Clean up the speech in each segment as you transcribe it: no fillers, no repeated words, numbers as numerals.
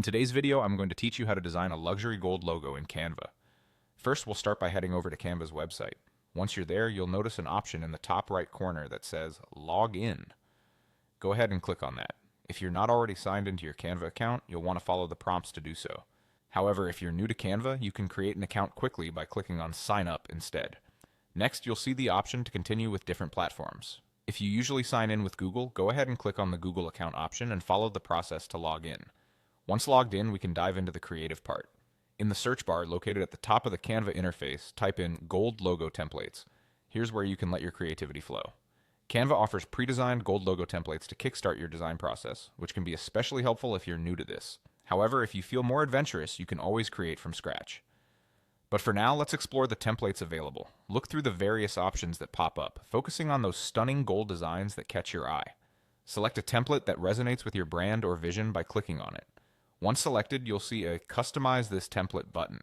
In today's video, I'm going to teach you how to design a luxury gold logo in Canva. First, we'll start by heading over to Canva's website. Once you're there, you'll notice an option in the top right corner that says Log In. Go ahead and click on that. If you're not already signed into your Canva account, you'll want to follow the prompts to do so. However, if you're new to Canva, you can create an account quickly by clicking on Sign Up instead. Next, you'll see the option to continue with different platforms. If you usually sign in with Google, go ahead and click on the Google account option and follow the process to log in. Once logged in, we can dive into the creative part. In the search bar located at the top of the Canva interface, type in Gold Logo Templates. Here's where you can let your creativity flow. Canva offers pre-designed gold logo templates to kickstart your design process, which can be especially helpful if you're new to this. However, if you feel more adventurous, you can always create from scratch. But for now, let's explore the templates available. Look through the various options that pop up, focusing on those stunning gold designs that catch your eye. Select a template that resonates with your brand or vision by clicking on it. Once selected, you'll see a Customize this template button.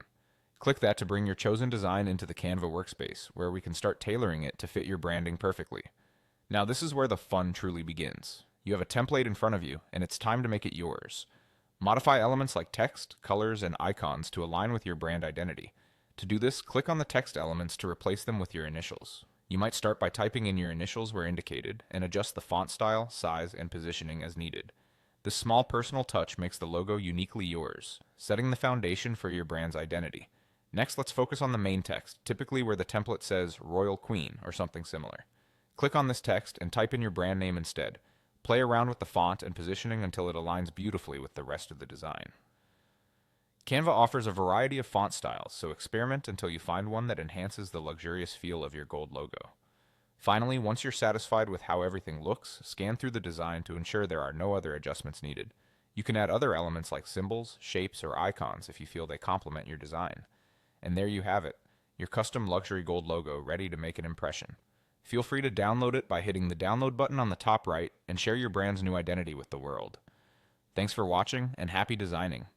Click that to bring your chosen design into the Canva workspace, where we can start tailoring it to fit your branding perfectly. Now this is where the fun truly begins. You have a template in front of you, and it's time to make it yours. Modify elements like text, colors, and icons to align with your brand identity. To do this, click on the text elements to replace them with your initials. You might start by typing in your initials where indicated, and adjust the font style, size, and positioning as needed. This small personal touch makes the logo uniquely yours, setting the foundation for your brand's identity. Next, let's focus on the main text, typically where the template says Royal Queen or something similar. Click on this text and type in your brand name instead. Play around with the font and positioning until it aligns beautifully with the rest of the design. Canva offers a variety of font styles, so experiment until you find one that enhances the luxurious feel of your gold logo. Finally, once you're satisfied with how everything looks, scan through the design to ensure there are no other adjustments needed. You can add other elements like symbols, shapes, or icons if you feel they complement your design. And there you have it, your custom luxury gold logo ready to make an impression. Feel free to download it by hitting the download button on the top right and share your brand's new identity with the world. Thanks for watching and happy designing.